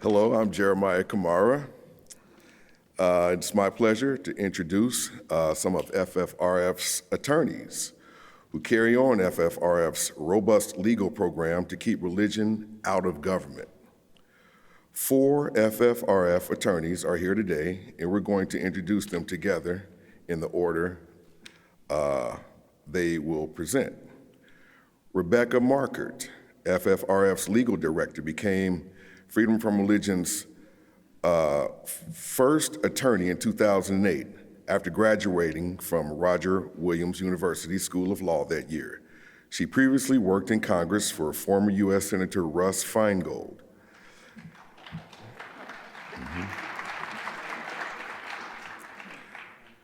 Hello, I'm Jeremiah Kamara. It's my pleasure to introduce some of FFRF's attorneys who carry on FFRF's robust legal program to keep religion out of government. 4 FFRF attorneys are here today, and we're going to introduce them together in the order they will present. Rebecca Markert, FFRF's legal director, became Freedom from Religion's first attorney in 2008 after graduating from Roger Williams University School of Law that year. She previously worked in Congress for former U.S. Senator Russ Feingold.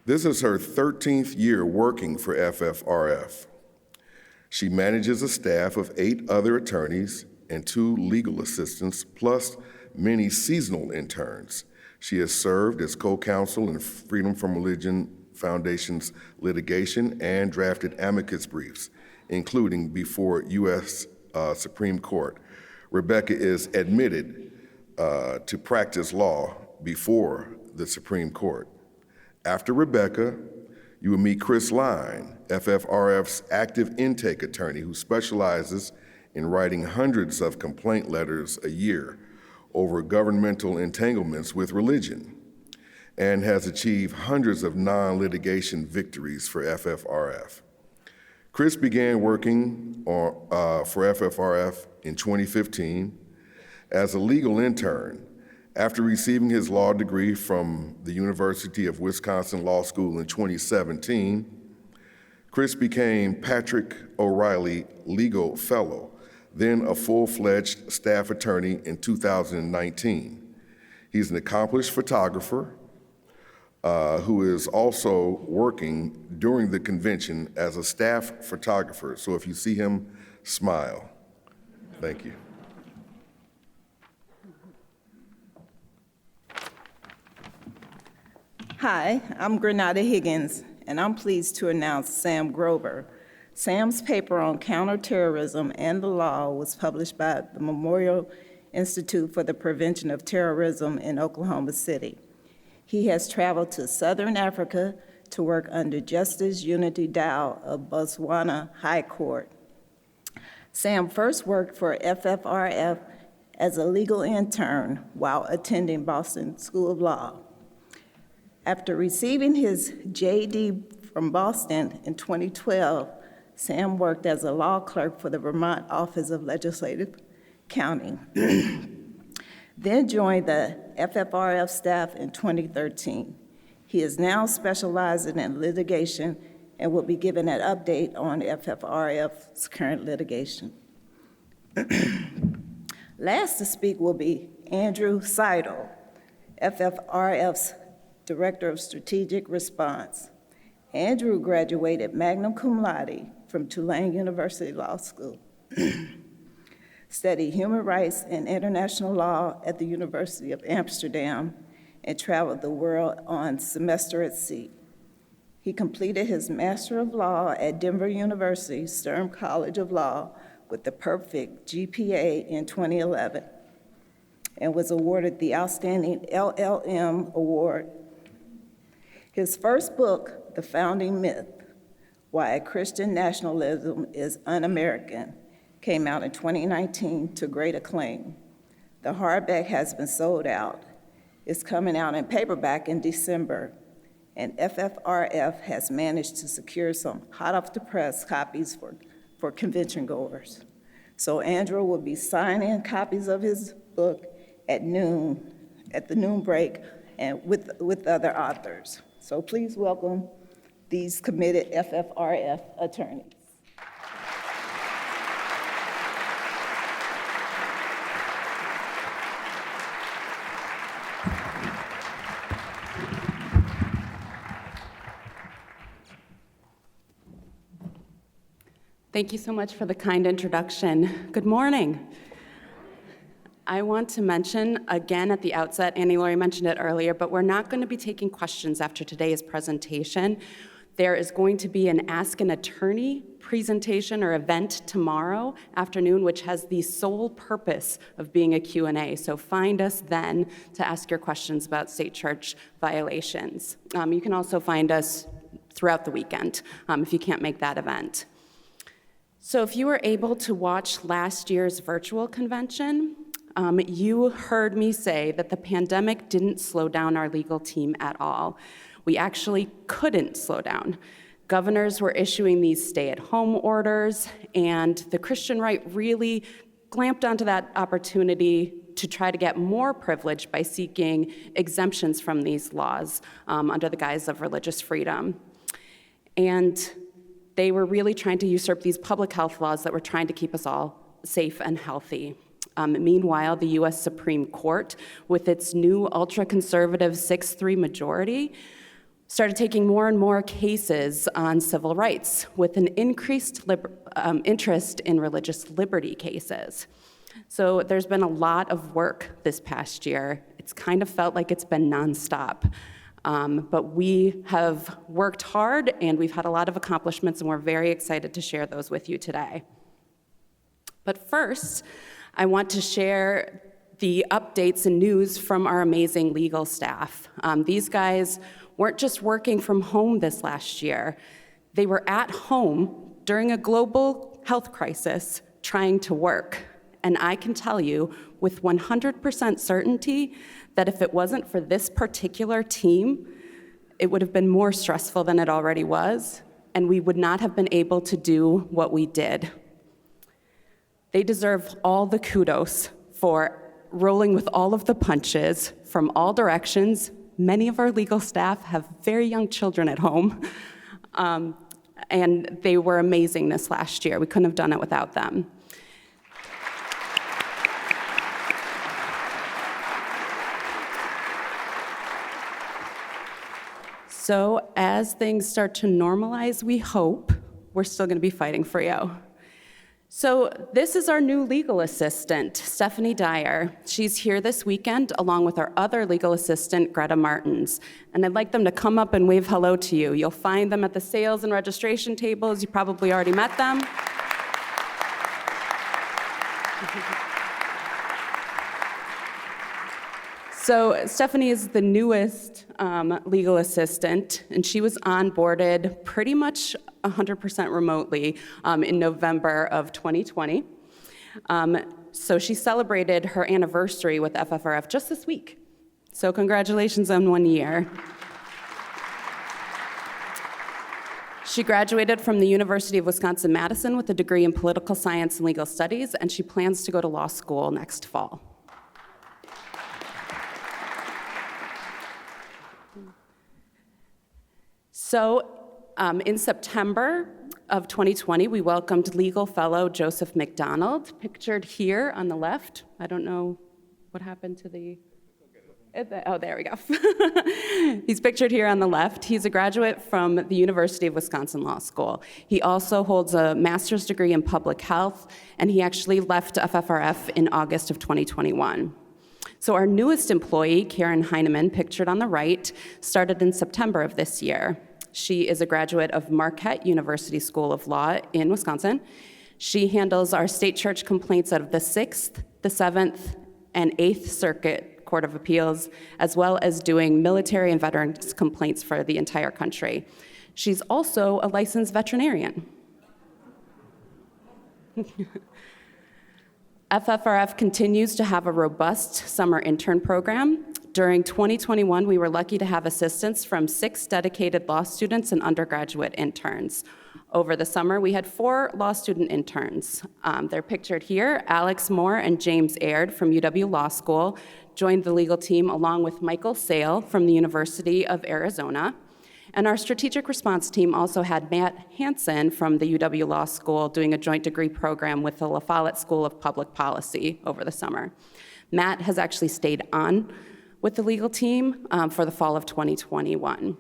This is her 13th year working for FFRF. She manages a staff of 8 other attorneys and 2 legal assistants, plus many seasonal interns. She has served as co-counsel in Freedom from Religion Foundation's litigation and drafted amicus briefs, including before U.S. Supreme Court. Rebecca is admitted to practice law before the Supreme Court. After Rebecca, you will meet Chris Line, FFRF's active intake attorney who specializes in writing hundreds of complaint letters a year over governmental entanglements with religion and has achieved hundreds of non-litigation victories for FFRF. Chris began working for FFRF in 2015 as a legal intern after receiving his law degree from the University of Wisconsin Law School in 2017. Chris became Patrick O'Reilly Legal Fellow, then a full-fledged staff attorney in 2019. He's an accomplished photographer who is also working during the convention as a staff photographer. So if you see him, smile. Thank you. Hi, I'm Grenada Higgins, and I'm pleased to announce Sam Grover. Sam's paper on counterterrorism and the law was published by the Memorial Institute for the Prevention of Terrorism in Oklahoma City. He has traveled to Southern Africa to work under Justice Unity Dow of Botswana High Court. Sam first worked for FFRF as a legal intern while attending Boston School of Law. After receiving his JD from Boston in 2012, Sam worked as a law clerk for the Vermont Office of Legislative Counting, then joined the FFRF staff in 2013. He is now specializing in litigation and will be given an update on FFRF's current litigation. Last to speak will be Andrew Seidel, FFRF's Director of Strategic Response. Andrew graduated magna cum laude from Tulane University Law School, studied human rights and international law at the University of Amsterdam, and traveled the world on semester at sea. He completed his Master of Law at Denver University Stern College of Law with the perfect GPA in 2011 and was awarded the Outstanding LLM Award. His first book, The Founding Myth, Why Christian Nationalism is Un-American, came out in 2019 to great acclaim. The hardback has been sold out. It's coming out in paperback in December, and FFRF has managed to secure some hot-off-the-press copies for convention goers. So Andrew will be signing copies of his book at noon, at the noon break, and with other authors. So please welcome these committed FFRF attorneys. Thank you so much for the kind introduction. Good morning. I want to mention again at the outset, Annie Laurie mentioned it earlier, but we're not going to be taking questions after today's presentation. There is going to be an Ask an Attorney presentation or event tomorrow afternoon, which has the sole purpose of being a Q&A. So find us then to ask your questions about state church violations. You can also find us throughout the weekend if you can't make that event. So if you were able to watch last year's virtual convention, you heard me say that the pandemic didn't slow down our legal team at all. We actually couldn't slow down. Governors were issuing these stay-at-home orders, and the Christian right really clamped onto that opportunity to try to get more privilege by seeking exemptions from these laws under the guise of religious freedom. And they were really trying to usurp these public health laws that were trying to keep us all safe and healthy. Meanwhile, the US Supreme Court, with its new ultra-conservative 6-3 majority, started taking more and more cases on civil rights with an increased interest in religious liberty cases. So there's been a lot of work this past year. It's kind of felt like it's been nonstop. But we have worked hard and we've had a lot of accomplishments, and we're very excited to share those with you today. But first, I want to share the updates and news from our amazing legal staff. These guys weren't just working from home this last year. They were at home during a global health crisis trying to work. And I can tell you with 100% certainty that if it wasn't for this particular team, it would have been more stressful than it already was, and we would not have been able to do what we did. They deserve all the kudos for rolling with all of the punches from all directions. Many of our legal staff have very young children at home, and they were amazing this last year. We couldn't have done it without them. So as things start to normalize, we hope, we're still going to be fighting for you. So this is our new legal assistant, Stephanie Dyer. She's here this weekend along with our other legal assistant, Greta Martins. And I'd like them to come up and wave hello to you. You'll find them at the sales and registration tables. You probably already met them. So Stephanie is the newest legal assistant, and she was onboarded pretty much 100% remotely in November of 2020. So she celebrated her anniversary with FFRF just this week. So congratulations on 1 year. She graduated from the University of Wisconsin-Madison with a degree in political science and legal studies, and she plans to go to law school next fall. So in September of 2020, we welcomed legal fellow Joseph Mcdonald, pictured here on the left. I don't know what happened to the, oh, there we go. He's pictured here on the left. He's a graduate from the University of Wisconsin Law School. He also holds a master's degree in public health, and he actually left FFRF in August of 2021. So our newest employee, Karen Heineman, pictured on the right, started in September of this year. She is a graduate of Markert University School of Law in Wisconsin. She handles our state church complaints out of the 6th, the 7th, and 8th Circuit Court of Appeals, as well as doing military and veterans complaints for the entire country. She's also a licensed veterinarian. FFRF continues to have a robust summer intern program. During 2021, we were lucky to have assistance from 6 dedicated law students and undergraduate interns. Over the summer, we had 4 law student interns. They're pictured here. Alex Moore and James Aird from UW Law School joined the legal team along with Michael Sale from the University of Arizona. And our strategic response team also had Matt Hansen from the UW Law School doing a joint degree program with the La Follette School of Public Policy over the summer. Matt has actually stayed on with the legal team for the fall of 2021.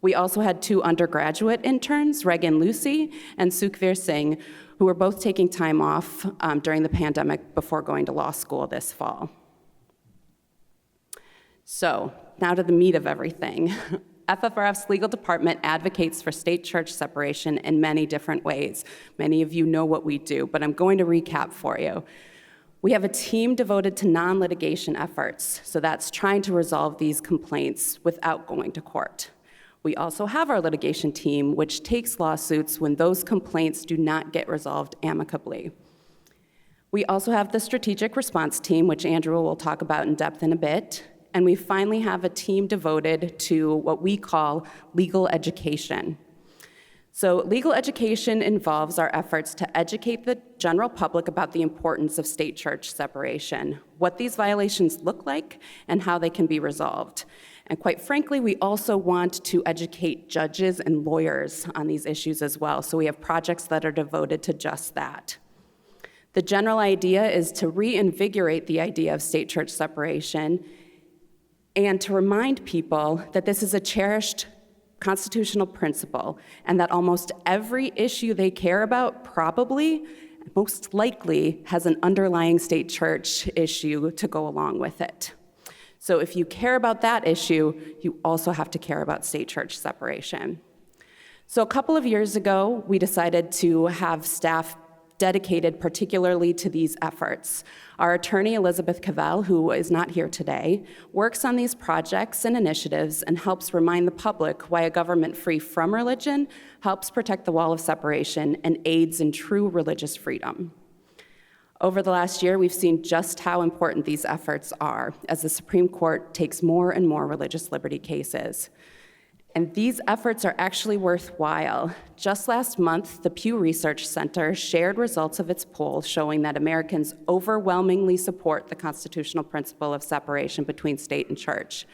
We also had 2 undergraduate interns, Regan Lucy and Sukhvir Singh, who were both taking time off during the pandemic before going to law school this fall. So now to the meat of everything. FFRF's legal department advocates for state church separation in many different ways. Many of you know what we do, but I'm going to recap for you. We have a team devoted to non-litigation efforts, so that's trying to resolve these complaints without going to court. We also have our litigation team, which takes lawsuits when those complaints do not get resolved amicably. We also have the strategic response team, which Andrew will talk about in depth in a bit. And we finally have a team devoted to what we call legal education. So legal education involves our efforts to educate the general public about the importance of state-church separation, what these violations look like, and how they can be resolved. And quite frankly, we also want to educate judges and lawyers on these issues as well. So we have projects that are devoted to just that. The general idea is to reinvigorate the idea of state-church separation and to remind people that this is a cherished constitutional principle and that almost every issue they care about probably, most likely, has an underlying state church issue to go along with it. So if you care about that issue, you also have to care about state church separation. So a couple of years ago, we decided to have staff dedicated particularly to these efforts. Our attorney, Elizabeth Cavell, who is not here today, works on these projects and initiatives and helps remind the public why a government free from religion helps protect the wall of separation and aids in true religious freedom. Over the last year, we've seen just how important these efforts are as the Supreme Court takes more and more religious liberty cases. And these efforts are actually worthwhile. Just last month, the Pew Research Center shared results of its poll showing that Americans overwhelmingly support the constitutional principle of separation between state and church.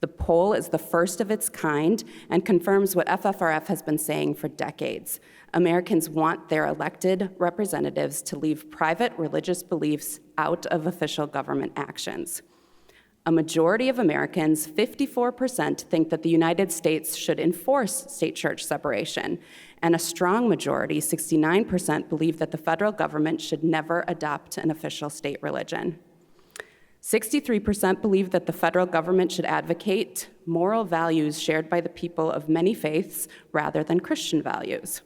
The poll is the first of its kind and confirms what FFRF has been saying for decades. Americans want their elected representatives to leave private religious beliefs out of official government actions. A majority of Americans, 54%, think that the United States should enforce state-church separation, and a strong majority, 69%, believe that the federal government should never adopt an official state religion. 63% believe that the federal government should advocate moral values shared by the people of many faiths rather than Christian values.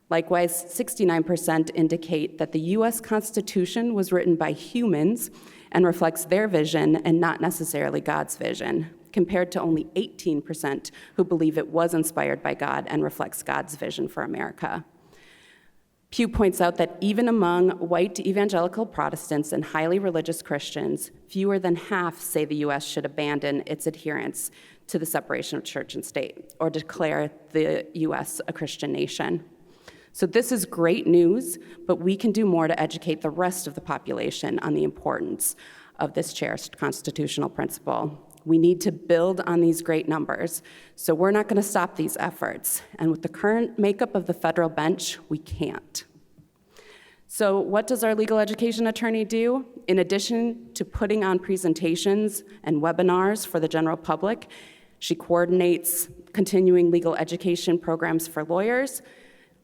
Likewise, 69% indicate that the U.S. Constitution was written by humans and reflects their vision and not necessarily God's vision, compared to only 18% who believe it was inspired by God and reflects God's vision for America. Pew points out that even among white evangelical Protestants and highly religious Christians, fewer than half say the U.S. should abandon its adherence to the separation of church and state or declare the U.S. a Christian nation. So this is great news, but we can do more to educate the rest of the population on the importance of this cherished constitutional principle. We need to build on these great numbers, so we're not going to stop these efforts. And with the current makeup of the federal bench, we can't. So what does our legal education attorney do? In addition to putting on presentations and webinars for the general public, she coordinates continuing legal education programs for lawyers.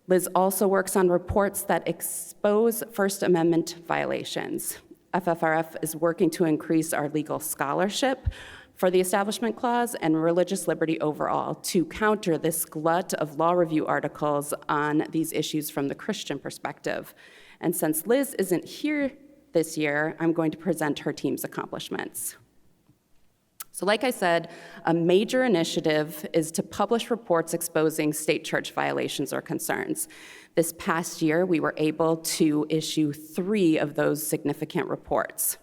Liz also works on reports that expose First Amendment violations. FFRF is working to increase our legal scholarship for the Establishment Clause and religious liberty overall to counter this glut of law review articles on these issues from the Christian perspective. And since Liz isn't here this year, I'm going to present her team's accomplishments. So like I said, a major initiative is to publish reports exposing state church violations or concerns. This past year, we were able to issue 3 of those significant reports.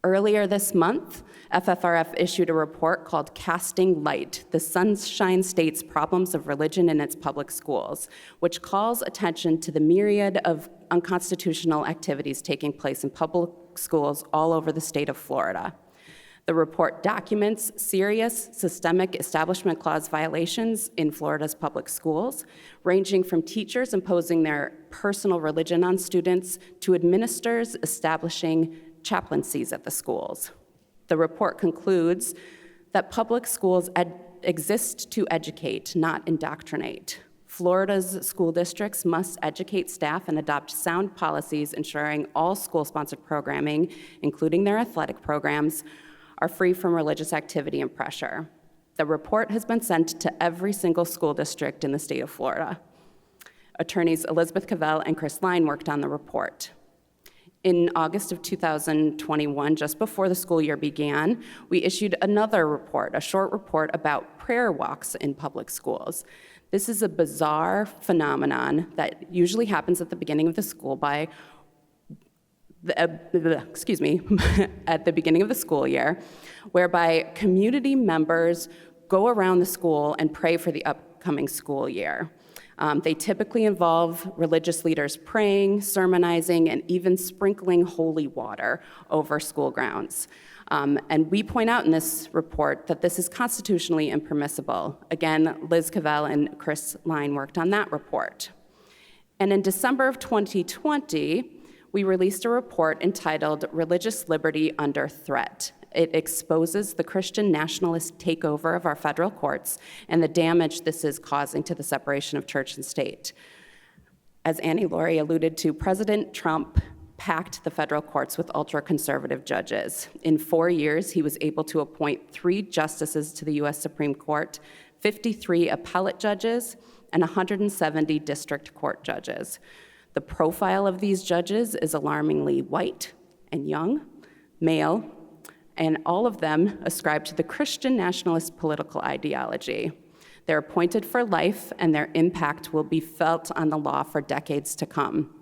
Earlier this month, FFRF issued a report called Casting Light, the Sunshine State's Problems of Religion in its Public Schools, which calls attention to the myriad of unconstitutional activities taking place in public schools all over the state of Florida. The report documents serious systemic Establishment Clause violations in Florida's public schools, ranging from teachers imposing their personal religion on students to administrators establishing chaplaincies at the schools. The report concludes that public schools exist to educate, not indoctrinate. Florida's school districts must educate staff and adopt sound policies ensuring all school-sponsored programming, including their athletic programs, are free from religious activity and pressure. The report has been sent to every single school district in the state of Florida. Attorneys Elizabeth Cavell and Chris Line worked on the report. In August of 2021, just before the school year began, we issued another report, a short report about prayer walks in public schools. This is a bizarre phenomenon that usually happens at the beginning of the school at the beginning of the school year, whereby community members go around the school and pray for the upcoming school year. They typically involve religious leaders praying, sermonizing, and even sprinkling holy water over school grounds. And we point out in this report that this is constitutionally impermissible. Again, Liz Cavell and Chris Line worked on that report. And in December of 2020, we released a report entitled Religious Liberty Under Threat. It exposes the Christian nationalist takeover of our federal courts and the damage this is causing to the separation of church and state. As Annie Laurie alluded to, President Trump packed the federal courts with ultra-conservative judges. In 4 years, he was able to appoint 3 justices to the U.S. Supreme Court, 53 appellate judges, and 170 district court judges. The profile of these judges is alarmingly white and young, male, and all of them ascribe to the Christian nationalist political ideology. They're appointed for life, and their impact will be felt on the law for decades to come.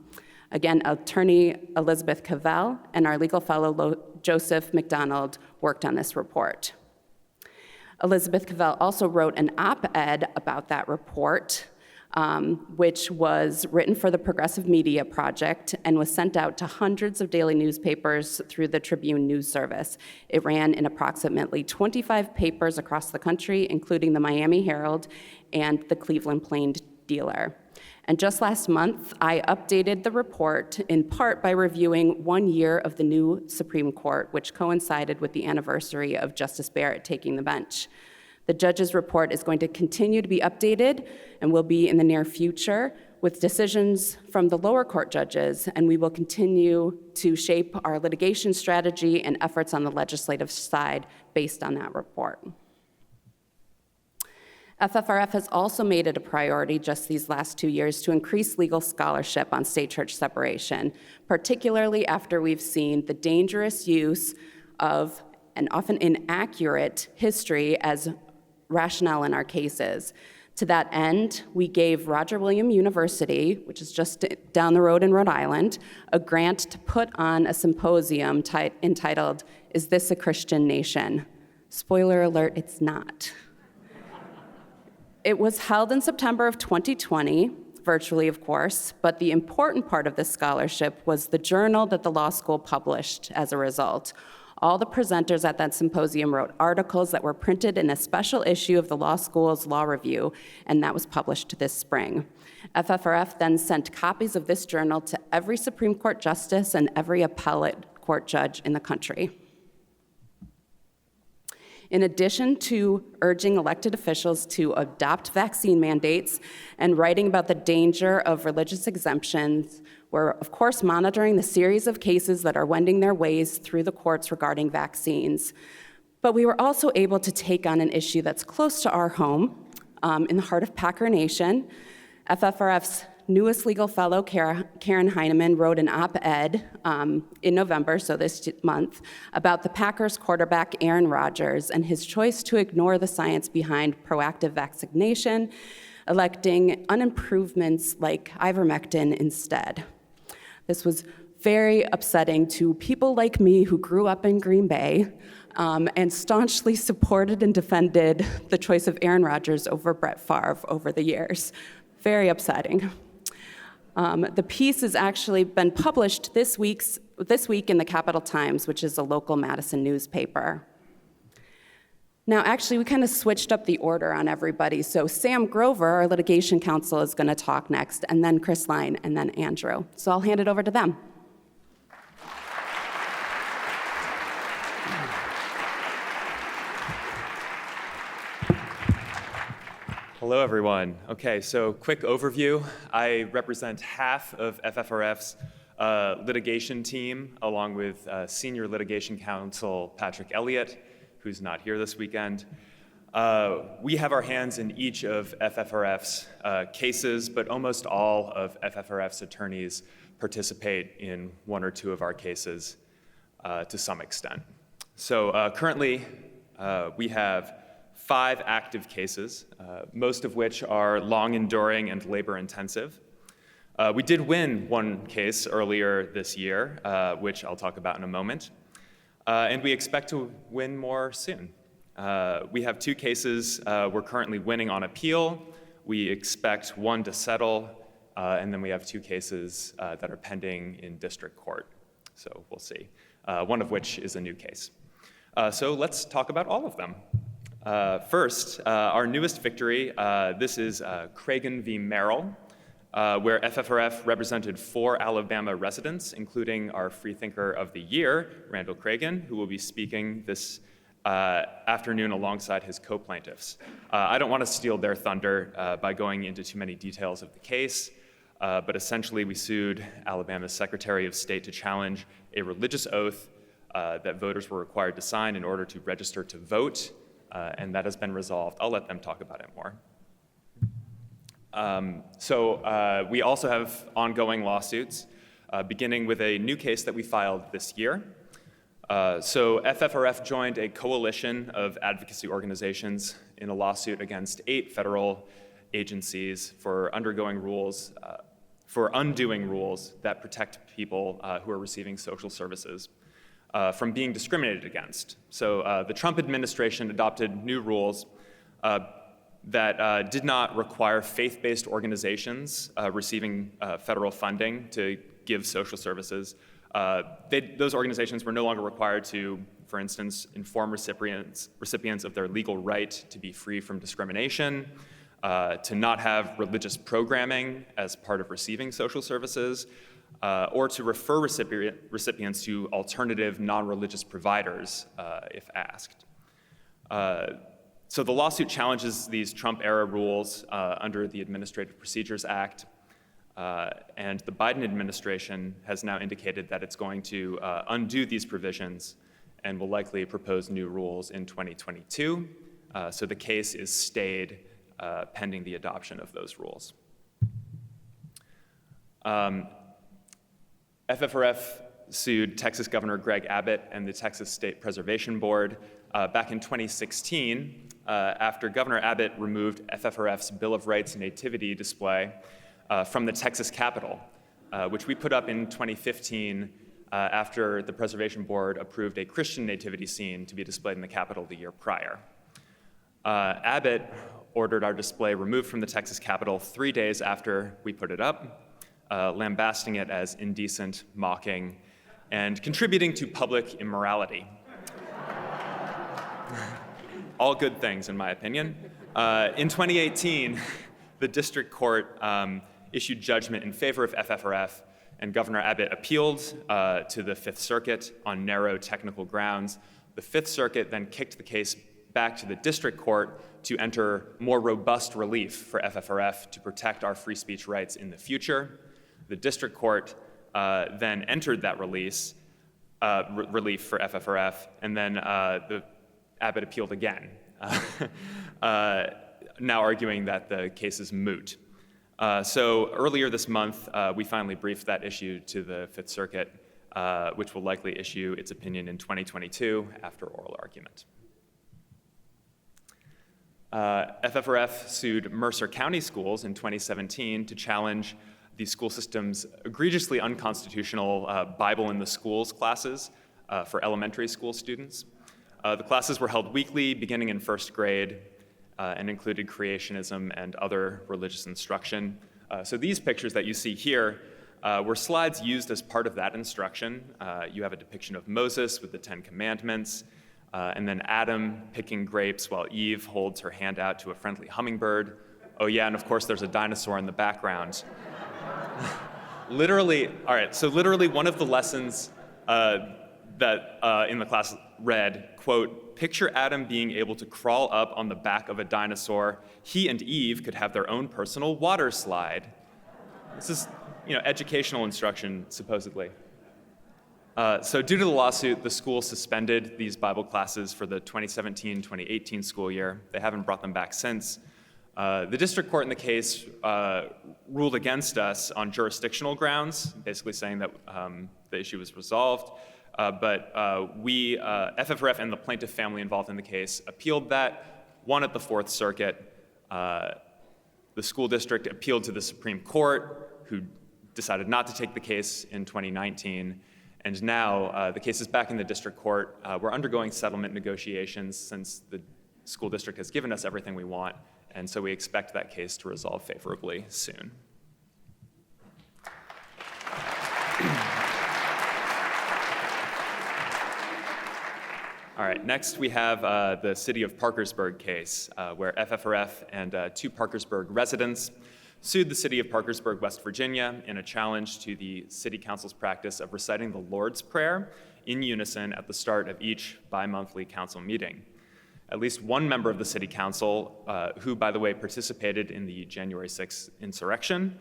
Again, attorney Elizabeth Cavell and our legal fellow Joseph Mcdonald worked on this report. Elizabeth Cavell also wrote an op-ed about that report, which was written for the Progressive Media Project and was sent out to hundreds of daily newspapers through the Tribune News Service. It ran in approximately 25 papers across the country, including the Miami Herald and the Cleveland Plain Dealer. And just last month, I updated the report in part by reviewing 1 year of the new Supreme Court, which coincided with the anniversary of Justice Barrett taking the bench. The judge's report is going to continue to be updated and will be in the near future with decisions from the lower court judges, and we will continue to shape our litigation strategy and efforts on the legislative side based on that report. FFRF has also made it a priority just these last 2 years to increase legal scholarship on state-church separation, particularly after we've seen the dangerous use of and often inaccurate history as rationale in our cases. To that end, we gave Roger Williams University, which is just down the road in Rhode Island, a grant to put on a symposium entitled, "Is This a Christian Nation?" Spoiler alert, it's not. It was held in September of 2020, virtually of course, but the important part of this scholarship was the journal that the law school published as a result. All the presenters at that symposium wrote articles that were printed in a special issue of the law school's Law Review, and that was published this spring. FFRF then sent copies of this journal to every Supreme Court justice and every appellate court judge in the country. In addition to urging elected officials to adopt vaccine mandates and writing about the danger of religious exemptions, we're, of course, monitoring the series of cases that are wending their ways through the courts regarding vaccines. But we were also able to take on an issue that's close to our home, in the heart of Packer Nation. FFRF's newest legal fellow, Karen Heineman, wrote an op-ed in November, so this month, about the Packers quarterback Aaron Rodgers and his choice to ignore the science behind proactive vaccination, electing unimprovements like ivermectin instead. This was very upsetting to people like me who grew up in Green Bay and staunchly supported and defended the choice of Aaron Rodgers over Brett Favre over the years. Very upsetting. The piece has actually been published this week in the Capital Times, which is a local Madison newspaper. Now, actually, we kind of switched up the order on everybody. So Sam Grover, our litigation counsel, is going to talk next, and then Chris Line, and then Andrew. So I'll hand it over to them. Hello, everyone. Okay, so quick overview. I represent half of FFRF's litigation team, along with senior litigation counsel Patrick Elliott, who's not here this weekend. We have our hands in each of FFRF's cases, but almost all of FFRF's attorneys participate in one or two of our cases to some extent. So currently, we have 5 active cases, most of which are long-enduring and labor-intensive. We did win one case earlier this year, which I'll talk about in a moment, and we expect to win more soon. We have 2 cases we're currently winning on appeal. We expect one to settle, and then we have 2 cases that are pending in district court. So we'll see, one of which is a new case. So let's talk about all of them. First, our newest victory, this is Craigan V Merrell, where FFRF represented 4 Alabama residents, including our Freethinker of the Year, Randall Craigan, who will be speaking this afternoon alongside his co-plaintiffs. I don't want to steal their thunder by going into too many details of the case, but essentially we sued Alabama's Secretary of State to challenge a religious oath that voters were required to sign in order to register to vote, and that has been resolved. I'll let them talk about it more. So we also have ongoing lawsuits, beginning with a new case that we filed this year. So FFRF joined a coalition of advocacy organizations in a lawsuit against 8 federal agencies for undoing rules that protect people who are receiving social services from being discriminated against. So the Trump administration adopted new rules that did not require faith-based organizations receiving federal funding to give social services. Those organizations were no longer required to, for instance, inform recipients of their legal right to be free from discrimination, to not have religious programming as part of receiving social services, or to refer recipients to alternative non-religious providers if asked. So the lawsuit challenges these Trump-era rules under the Administrative Procedures Act, and the Biden administration has now indicated that it's going to undo these provisions and will likely propose new rules in 2022. So the case is stayed pending the adoption of those rules. FFRF sued Texas Governor Greg Abbott and the Texas State Preservation Board back in 2016 after Governor Abbott removed FFRF's Bill of Rights nativity display from the Texas Capitol, which we put up in 2015 after the Preservation Board approved a Christian nativity scene to be displayed in the Capitol the year prior. Abbott ordered our display removed from the Texas Capitol 3 days after we put it up, lambasting it as indecent, mocking, and contributing to public immorality. All good things, in my opinion. In 2018, the district court issued judgment in favor of FFRF, and Governor Abbott appealed to the Fifth Circuit on narrow technical grounds. The Fifth Circuit then kicked the case back to the district court to enter more robust relief for FFRF to protect our free speech rights in the future. The district court then entered that relief for FFRF, and then Abbott appealed again, now arguing that the case is moot. So earlier this month, we finally briefed that issue to the Fifth Circuit, which will likely issue its opinion in 2022 after oral argument. FFRF sued Mercer County Schools in 2017 to challenge the school system's egregiously unconstitutional Bible in the Schools classes for elementary school students. The classes were held weekly, beginning in first grade, and included creationism and other religious instruction. So these pictures that you see here were slides used as part of that instruction. You have a depiction of Moses with the 10 Commandments, and then Adam picking grapes while Eve holds her hand out to a friendly hummingbird. Oh yeah, and of course there's a dinosaur in the background. Literally one of the lessons that in the class read, quote, "Picture Adam being able to crawl up on the back of a dinosaur. He and Eve could have their own personal water slide." This is, educational instruction, supposedly. So due to the lawsuit, the school suspended these Bible classes for the 2017-2018 school year. They haven't brought them back since. The district court in the case ruled against us on jurisdictional grounds, basically saying that the issue was resolved. But we, FFRF and the plaintiff family involved in the case, appealed that, won at the Fourth Circuit. The school district appealed to the Supreme Court, who decided not to take the case in 2019. And now the case is back in the district court. We're undergoing settlement negotiations since the school district has given us everything we want. And so we expect that case to resolve favorably soon. All right, next we have the city of Parkersburg case, where FFRF and 2 Parkersburg residents sued the city of Parkersburg, West Virginia, in a challenge to the city council's practice of reciting the Lord's Prayer in unison at the start of each bi-monthly council meeting. At least one member of the city council, who, by the way, participated in the January 6th insurrection,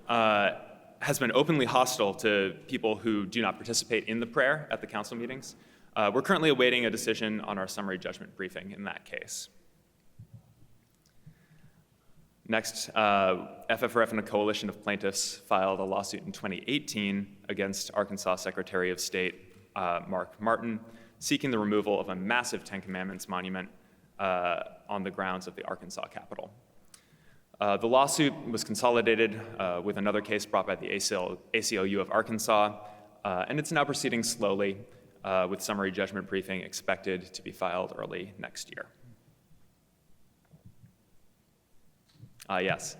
has been openly hostile to people who do not participate in the prayer at the council meetings. We're currently awaiting a decision on our summary judgment briefing in that case. Next, FFRF and a coalition of plaintiffs filed a lawsuit in 2018 against Arkansas Secretary of State Mark Martin, seeking the removal of a massive Ten Commandments monument on the grounds of the Arkansas Capitol. The lawsuit was consolidated with another case brought by the ACLU of Arkansas, and it's now proceeding slowly, with summary judgment briefing expected to be filed early next year. Yes,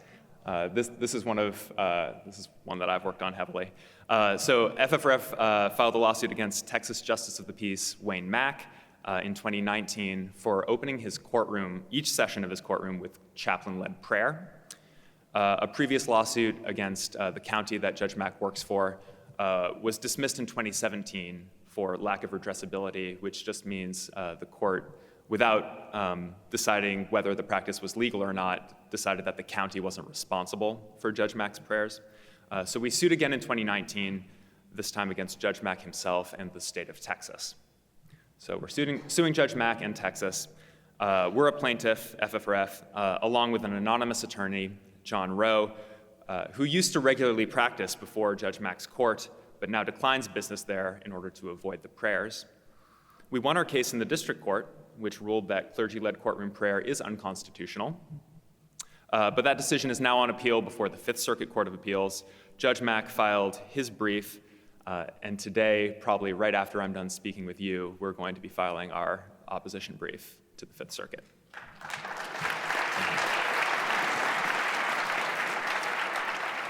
this is one that I've worked on heavily. So FFRF filed a lawsuit against Texas Justice of the Peace Wayne Mack in 2019 for opening his courtroom, each session of his courtroom, with chaplain-led prayer. A previous lawsuit against the county that Judge Mack works for was dismissed in 2017 for lack of redressability, which just means the court, without deciding whether the practice was legal or not, decided that the county wasn't responsible for Judge Mack's prayers. So we sued again in 2019, this time against Judge Mack himself and the state of Texas. So we're suing Judge Mack and Texas. We're a plaintiff, FFRF, along with an anonymous attorney, John Rowe, who used to regularly practice before Judge Mack's court, but now declines business there in order to avoid the prayers. We won our case in the district court, which ruled that clergy-led courtroom prayer is unconstitutional. But that decision is now on appeal before the Fifth Circuit Court of Appeals. Judge Mack filed his brief, and today, probably right after I'm done speaking with you, we're going to be filing our opposition brief to the Fifth Circuit.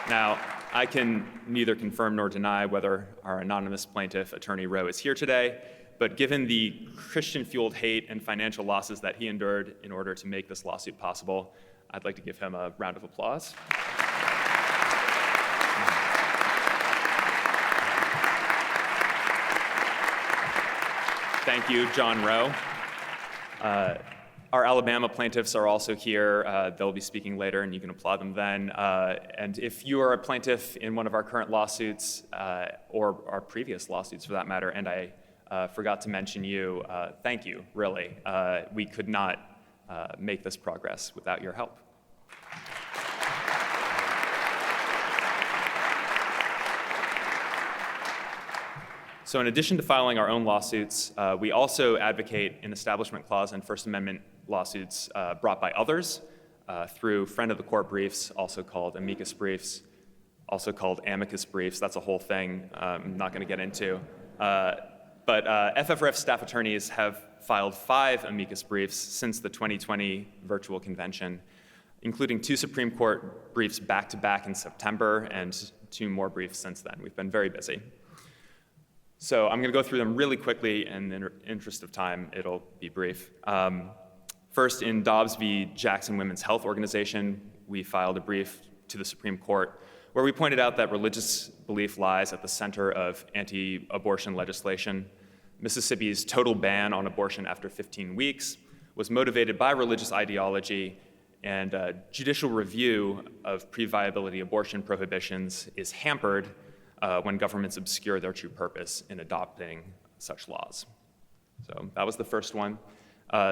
Now, I can neither confirm nor deny whether our anonymous plaintiff, Attorney Rowe, is here today, but given the Christian-fueled hate and financial losses that he endured in order to make this lawsuit possible, I'd like to give him a round of applause. Thank you, John Rowe. Our Alabama plaintiffs are also here. They'll be speaking later, and you can applaud them then. And if you are a plaintiff in one of our current lawsuits, or our previous lawsuits for that matter, and I forgot to mention you, thank you, really. We could not make this progress without your help. So in addition to filing our own lawsuits, we also advocate an Establishment Clause and First Amendment lawsuits brought by others through friend of the court briefs, also called amicus briefs, also called amicus briefs. That's a whole thing I'm not going to get into. But FFRF staff attorneys have filed 5 amicus briefs since the 2020 virtual convention, including 2 Supreme Court briefs back-to-back in September and 2 more briefs since then. We've been very busy. So I'm going to go through them really quickly, and in the interest of time, it'll be brief. First, in Dobbs v. Jackson Women's Health Organization, we filed a brief to the Supreme Court where we pointed out that religious belief lies at the center of anti-abortion legislation. Mississippi's total ban on abortion after 15 weeks was motivated by religious ideology, and judicial review of pre-viability abortion prohibitions is hampered when governments obscure their true purpose in adopting such laws. So that was the first one.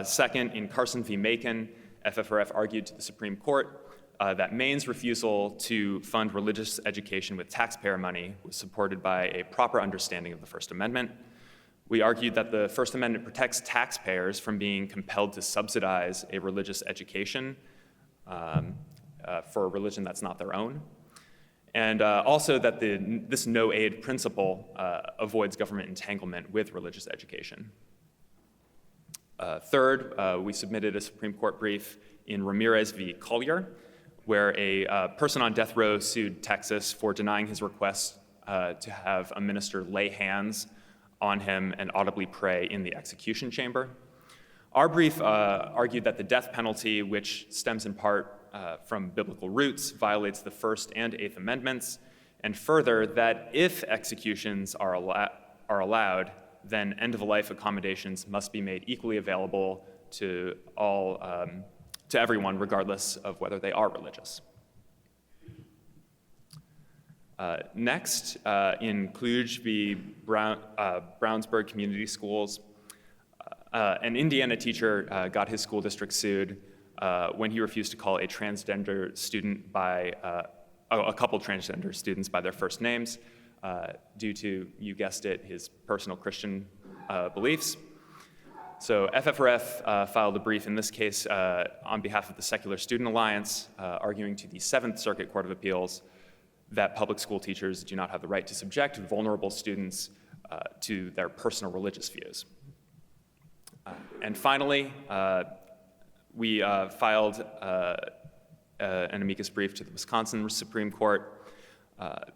Second, in Carson v. Macon, FFRF argued to the Supreme Court that Maine's refusal to fund religious education with taxpayer money was supported by a proper understanding of the First Amendment. We argued that the First Amendment protects taxpayers from being compelled to subsidize a religious education for a religion that's not their own. And also that this no-aid principle avoids government entanglement with religious education. Third, we submitted a Supreme Court brief in Ramirez v. Collier, where a person on death row sued Texas for denying his request to have a minister lay hands on him and audibly pray in the execution chamber. Our brief argued that the death penalty, which stems in part from biblical roots, violates the First and Eighth Amendments, and further, that if executions are allowed, then end-of-life accommodations must be made equally available to to everyone, regardless of whether they are religious. Next, in Kluge v. Brownsburg Community Schools, an Indiana teacher got his school district sued when he refused to call a transgender student by a couple transgender students by their first names due to, you guessed it, his personal Christian beliefs. So FFRF filed a brief in this case on behalf of the Secular Student Alliance, arguing to the Seventh Circuit Court of Appeals that public school teachers do not have the right to subject vulnerable students to their personal religious views. And finally, we filed an amicus brief to the Wisconsin Supreme Court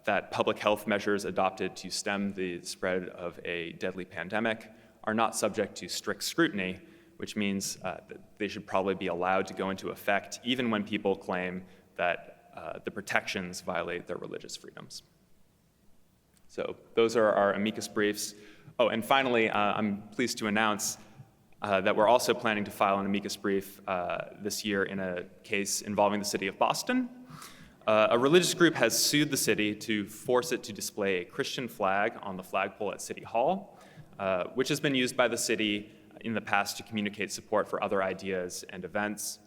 that public health measures adopted to stem the spread of a deadly pandemic are not subject to strict scrutiny, which means that they should probably be allowed to go into effect even when people claim that the protections violate their religious freedoms. So those are our amicus briefs. Oh, and finally, I'm pleased to announce that we're also planning to file an amicus brief this year in a case involving the city of Boston. A religious group has sued the city to force it to display a Christian flag on the flagpole at City Hall, which has been used by the city in the past to communicate support for other ideas and events.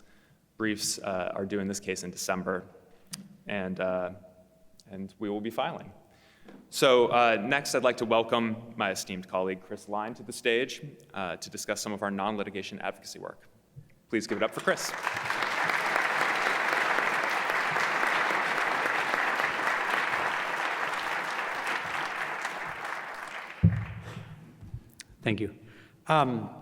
Briefs are due in this case in December, and we will be filing. So next, I'd like to welcome my esteemed colleague, Chris Line, to the stage to discuss some of our non-litigation advocacy work. Please give it up for Chris. Thank you. Well,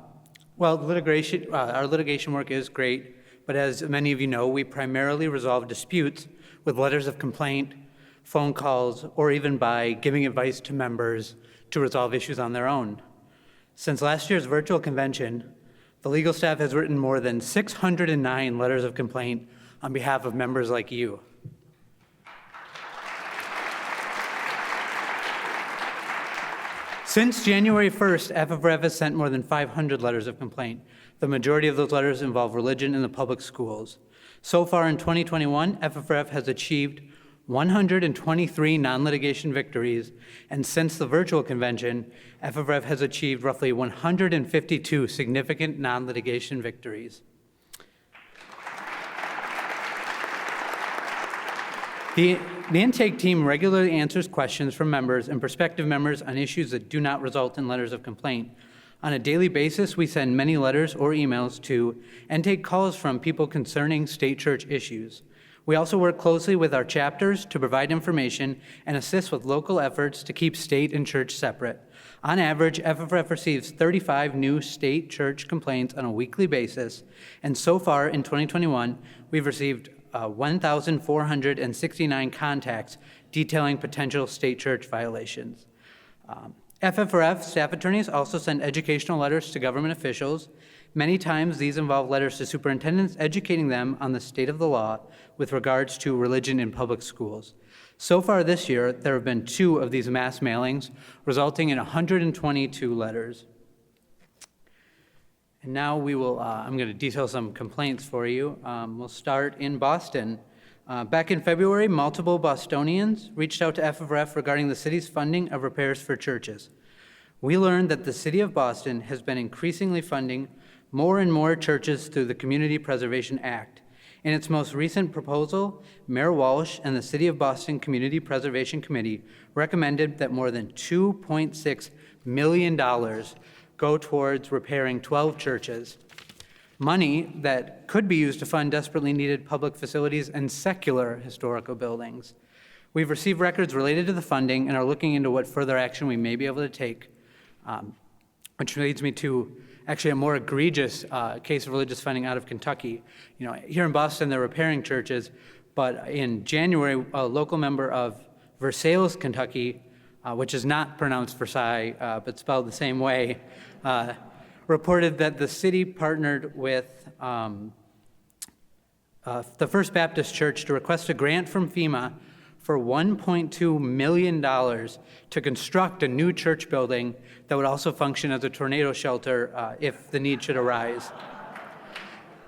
our litigation work is great, but as many of you know, we primarily resolve disputes with letters of complaint, phone calls, or even by giving advice to members to resolve issues on their own. Since last year's virtual convention, the legal staff has written more than 609 letters of complaint on behalf of members like you. Since January 1st, FFRF has sent more than 500 letters of complaint. The majority of those letters involve religion in the public schools. So far in 2021, FFRF has achieved 123 non-litigation victories, and since the virtual convention, FFRF has achieved roughly 152 significant non-litigation victories. The intake team regularly answers questions from members and prospective members on issues that do not result in letters of complaint. On a daily basis, we send many letters or emails to and take calls from people concerning state church issues. We also work closely with our chapters to provide information and assist with local efforts to keep state and church separate. On average, FFRF receives 35 new state church complaints on a weekly basis, and so far in 2021, we've received 1,469 contacts detailing potential state church violations. FFRF staff attorneys also send educational letters to government officials. Many times these involve letters to superintendents educating them on the state of the law with regards to religion in public schools. So far this year, there have been 2 of these mass mailings, resulting in 122 letters. And now I'm going to detail some complaints for you. We'll start in Boston. Back in February, multiple Bostonians reached out to FFRF regarding the city's funding of repairs for churches. We learned that the city of Boston has been increasingly funding more and more churches through the Community Preservation Act. In its most recent proposal, Mayor Walsh and the City of Boston Community Preservation Committee recommended that more than $2.6 million go towards repairing 12 churches, money that could be used to fund desperately needed public facilities and secular historical buildings. We've received records related to the funding and are looking into what further action we may be able to take, which leads me to actually a more egregious case of religious funding out of Kentucky. You know, here in Boston, they're repairing churches, but in January, a local member of Versailles, Kentucky, which is not pronounced Versailles, but spelled the same way, reported that the city partnered with the First Baptist Church to request a grant from FEMA for $1.2 million to construct a new church building that would also function as a tornado shelter if the need should arise.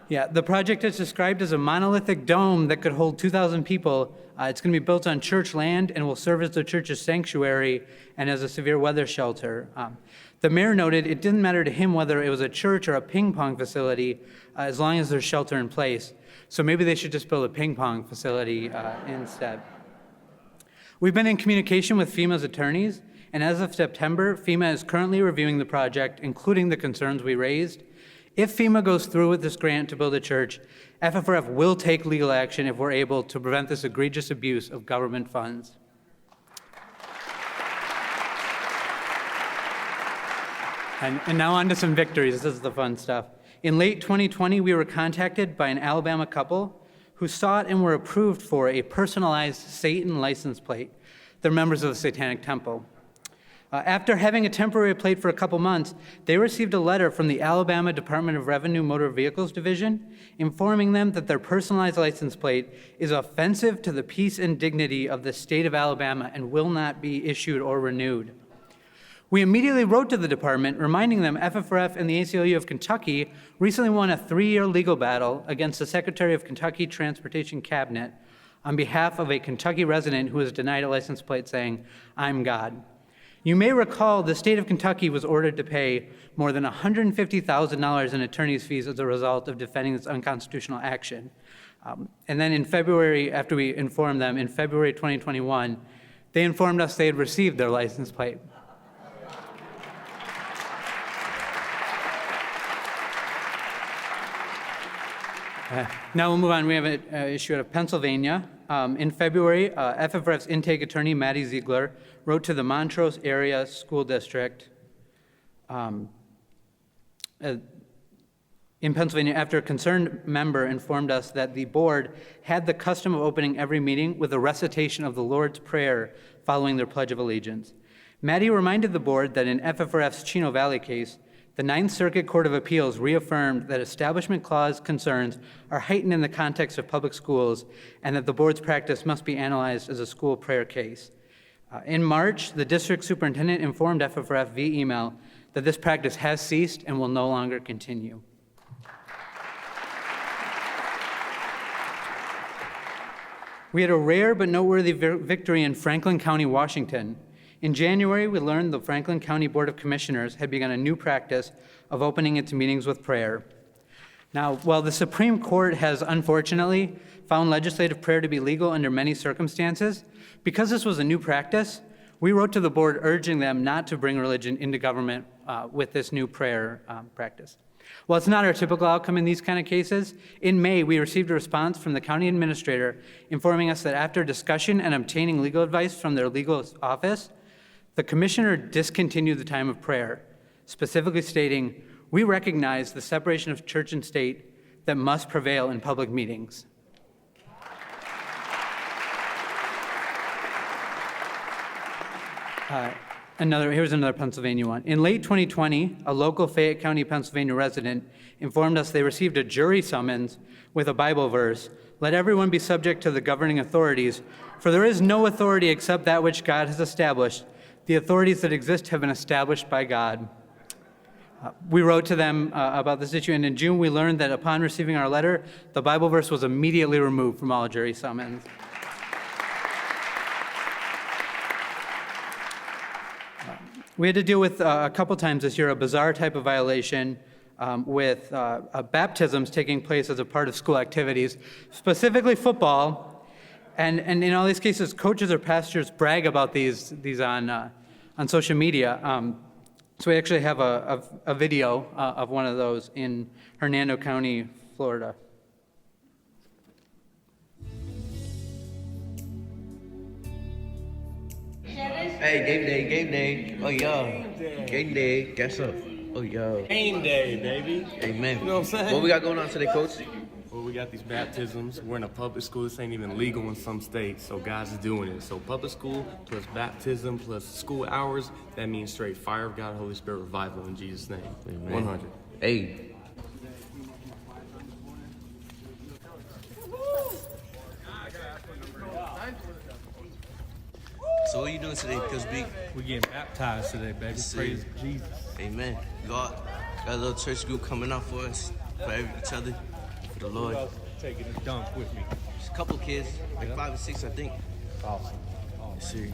Yeah, the project is described as a monolithic dome that could hold 2,000 people. It's going to be built on church land and will serve as the church's sanctuary and as a severe weather shelter. The mayor noted it didn't matter to him whether it was a church or a ping pong facility as long as there's shelter in place. So maybe they should just build a ping pong facility instead. We've been in communication with FEMA's attorneys, and as of September, FEMA is currently reviewing the project, including the concerns we raised. If FEMA goes through with this grant to build a church, FFRF will take legal action if we're able to prevent this egregious abuse of government funds. And now on to some victories. This is the fun stuff. In late 2020, we were contacted by an Alabama couple who sought and were approved for a personalized Satan license plate. They're members of the Satanic Temple. After having a temporary plate for a couple months, they received a letter from the Alabama Department of Revenue Motor Vehicles Division informing them that their personalized license plate is offensive to the peace and dignity of the state of Alabama and will not be issued or renewed. We immediately wrote to the department, reminding them FFRF and the ACLU of Kentucky recently won a 3-year legal battle against the Secretary of Kentucky Transportation Cabinet on behalf of a Kentucky resident who was denied a license plate saying, "I'm God." You may recall the state of Kentucky was ordered to pay more than $150,000 in attorney's fees as a result of defending this unconstitutional action. And then in February, after we informed them, in February 2021, they informed us they had received their license plate. Now we'll move on. We have an issue out of Pennsylvania. In February, FFRF's intake attorney, Maddie Ziegler, wrote to the Montrose Area School District in Pennsylvania after a concerned member informed us that the board had the custom of opening every meeting with a recitation of the Lord's Prayer following their Pledge of Allegiance. Maddie reminded the board that in FFRF's Chino Valley case, the Ninth Circuit Court of Appeals reaffirmed that Establishment Clause concerns are heightened in the context of public schools and that the board's practice must be analyzed as a school prayer case. In March, the district superintendent informed FFRF via email that this practice has ceased and will no longer continue. We had a rare but noteworthy victory in Franklin County, Washington. In January, we learned the Franklin County Board of Commissioners had begun a new practice of opening its meetings with prayer. Now, while the Supreme Court has unfortunately found legislative prayer to be legal under many circumstances, because this was a new practice, we wrote to the board urging them not to bring religion into government with this new prayer practice. While it's not our typical outcome in these kind of cases, in May, we received a response from the county administrator informing us that after discussion and obtaining legal advice from their legal office, the commissioner discontinued the time of prayer, specifically stating, "We recognize the separation of church and state that must prevail in public meetings." Here's another Pennsylvania one. In late 2020, a local Fayette County, Pennsylvania resident informed us they received a jury summons with a Bible verse, "Let everyone be subject to the governing authorities, for there is no authority except that which God has established. The authorities that exist have been established by God." We wrote to them about this issue, and in June we learned that upon receiving our letter, the Bible verse was immediately removed from all jury summons. We had to deal with a couple times this year a bizarre type of violation with baptisms taking place as a part of school activities, specifically football. And in all these cases, coaches or pastors brag about these on social media. So we actually have a video of one of those in Hernando County, Florida. Hey, game day. Oh, yo. Game day. Guess up. Oh, yo. Game day, baby. Amen. You know what I'm saying? What we got going on today, Coach? Well, we got these baptisms. We're in a public school. This ain't even legal in some states, so guys are doing it. So public school plus baptism plus school hours, that means straight fire of God, Holy Spirit, revival in Jesus' name. Amen. 100. Hey. So what are you doing today, Coach B? We're getting baptized today, baby. Praise Jesus. Amen. God got a little church group coming up for us, for each other, for the Lord. Taking a dunk with me. Just a couple kids, like 5 or 6, I think. Awesome. Yes, sir.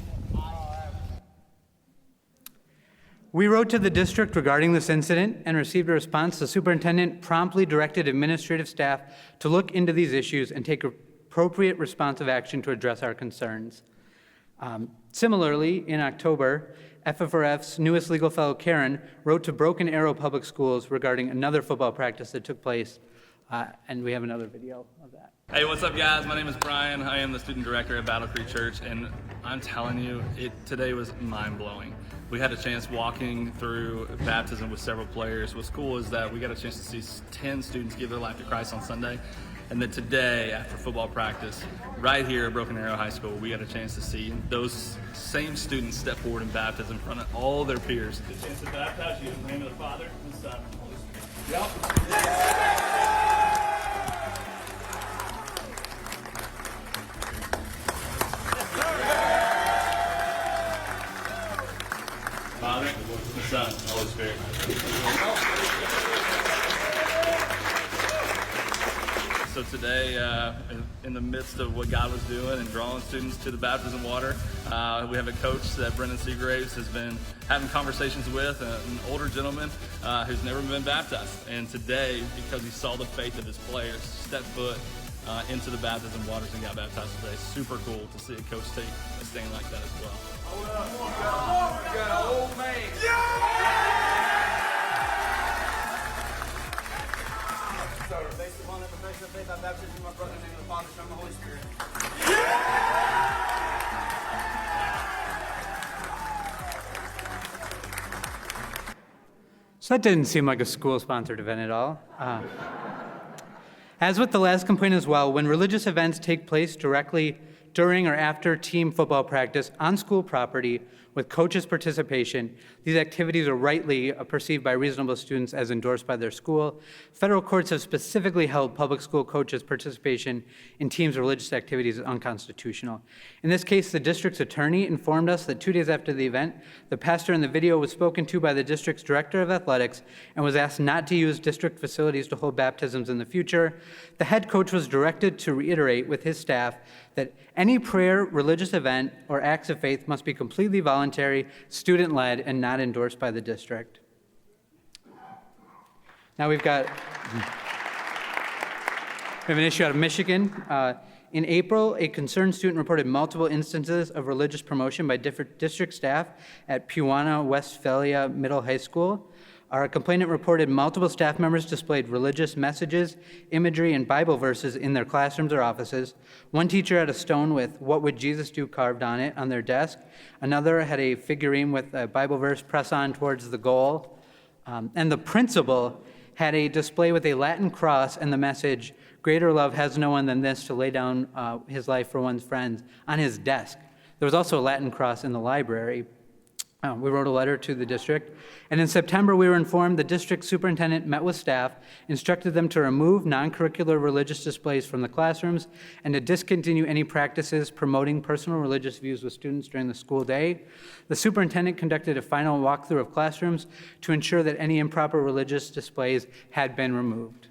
We wrote to the district regarding this incident and received a response. The superintendent promptly directed administrative staff to look into these issues and take appropriate responsive action to address our concerns. Similarly, in October, FFRF's newest legal fellow, Karen, wrote to Broken Arrow Public Schools regarding another football practice that took place, and we have another video of that. Hey, what's up, guys? My name is Brian. I am the student director at Battle Creek Church, and I'm telling you, today was mind-blowing. We had a chance walking through baptism with several players. What's cool is that we got a chance to see 10 students give their life to Christ on Sunday. And then today, after football practice, right here at Broken Arrow High School, we got a chance to see those same students step forward in baptism in front of all their peers. The chance to baptize you in the name of the Father, and the Son, and the Holy Spirit. Father, the Son, and the Holy Spirit. So today, in the midst of what God was doing and drawing students to the baptism water, we have a coach that Brendan Seagraves has been having conversations with, an older gentleman who's never been baptized. And today, because he saw the faith of his players, stepped foot into the baptism waters and got baptized today. Super cool to see a coach take a stand like that as well. We got an old man. Yeah! Based upon the profession of faith, I baptize you, my brother, in the name of the Father, Son, and the Holy Spirit. So that didn't seem like a school-sponsored event at all. As with the last complaint as well, when religious events take place directly during or after team football practice on school property with coaches' participation, these activities are rightly perceived by reasonable students as endorsed by their school. Federal courts have specifically held public school coaches' participation in teams' religious activities as unconstitutional. In this case, the district's attorney informed us that 2 days after the event, the pastor in the video was spoken to by the district's director of athletics and was asked not to use district facilities to hold baptisms in the future. The head coach was directed to reiterate with his staff that any prayer, religious event, or acts of faith must be completely voluntary, student-led, and not endorsed by the district. Now we have an issue out of Michigan. In April, a concerned student reported multiple instances of religious promotion by different district staff at Pewana Westphalia Middle High School. Our complainant reported multiple staff members displayed religious messages, imagery, and Bible verses in their classrooms or offices. One teacher had a stone with "What would Jesus do?" carved on it on their desk. Another had a figurine with a Bible verse, "Press on towards the goal." And the principal had a display with a Latin cross and the message, "Greater love has no one than this, to lay down his life for one's friends," on his desk. There was also a Latin cross in the library. We wrote a letter to the district, and in September we were informed the district superintendent met with staff, instructed them to remove non-curricular religious displays from the classrooms, and to discontinue any practices promoting personal religious views with students during the school day. The superintendent conducted a final walkthrough of classrooms to ensure that any improper religious displays had been removed.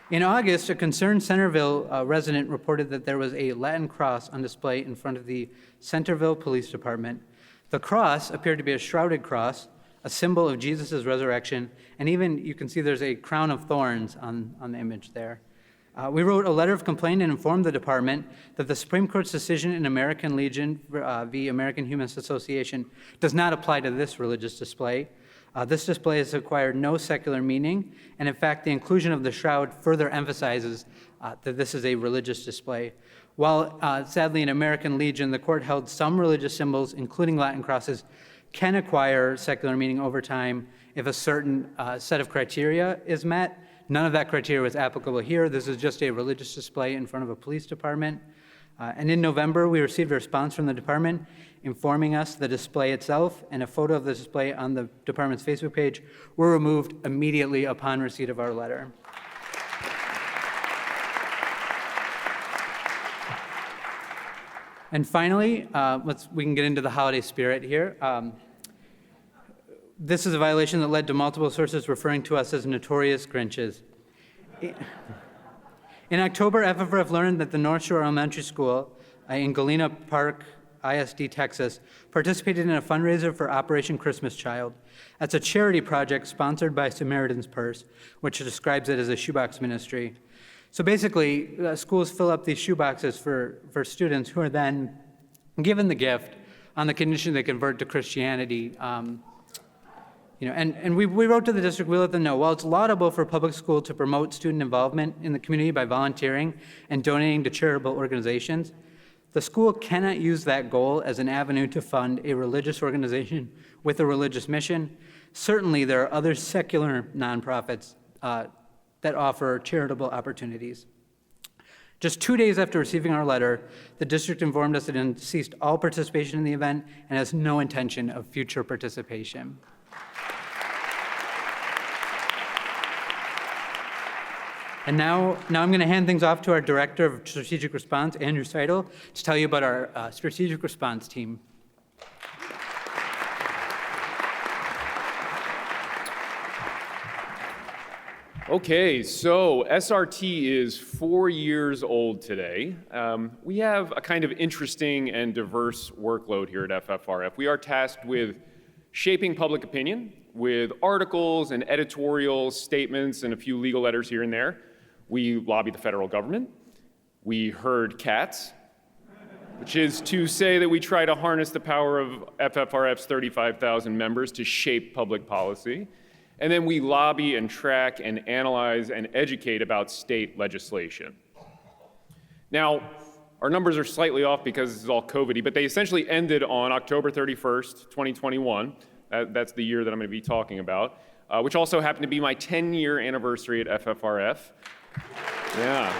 In August, a concerned Centerville resident reported that there was a Latin cross on display in front of the Centerville Police Department. The cross appeared to be a shrouded cross, a symbol of Jesus' resurrection, and even you can see there's a crown of thorns on the image there. We wrote a letter of complaint and informed the department that the Supreme Court's decision in American Legion v. American Humanist Association does not apply to this religious display. This display has acquired no secular meaning, and in fact, the inclusion of the shroud further emphasizes that this is a religious display. While sadly in American Legion, the court held some religious symbols, including Latin crosses, can acquire secular meaning over time if a certain set of criteria is met. None of that criteria was applicable here. This is just a religious display in front of a police department. And in November, we received a response from the department informing us the display itself and a photo of the display on the department's Facebook page were removed immediately upon receipt of our letter. And finally, we can get into the holiday spirit here. This is a violation that led to multiple sources referring to us as notorious Grinches. In October, FFRF learned that the North Shore Elementary School in Galena Park, ISD, Texas, participated in a fundraiser for Operation Christmas Child. That's a charity project sponsored by Samaritan's Purse, which describes it as a shoebox ministry. So basically, schools fill up these shoeboxes for students who are then given the gift on the condition they convert to Christianity. And we wrote to the district, we let them know, while it's laudable for public school to promote student involvement in the community by volunteering and donating to charitable organizations, the school cannot use that goal as an avenue to fund a religious organization with a religious mission. Certainly, there are other secular nonprofits that offer charitable opportunities. Just 2 days after receiving our letter, the district informed us that it ceased all participation in the event and has no intention of future participation. And now I'm going to hand things off to our Director of Strategic Response, Andrew Seidel, to tell you about our Strategic Response team. Okay, so SRT is 4 years old today. We have a kind of interesting and diverse workload here at FFRF. We are tasked with shaping public opinion with articles and editorial statements and a few legal letters here and there. We lobby the federal government. We herd cats, which is to say that we try to harness the power of FFRF's 35,000 members to shape public policy. And then we lobby and track and analyze and educate about state legislation. Now, our numbers are slightly off because this is all COVID-y, but they essentially ended on October 31st, 2021. That's the year that I'm going to be talking about, which also happened to be my 10-year anniversary at FFRF. Yeah.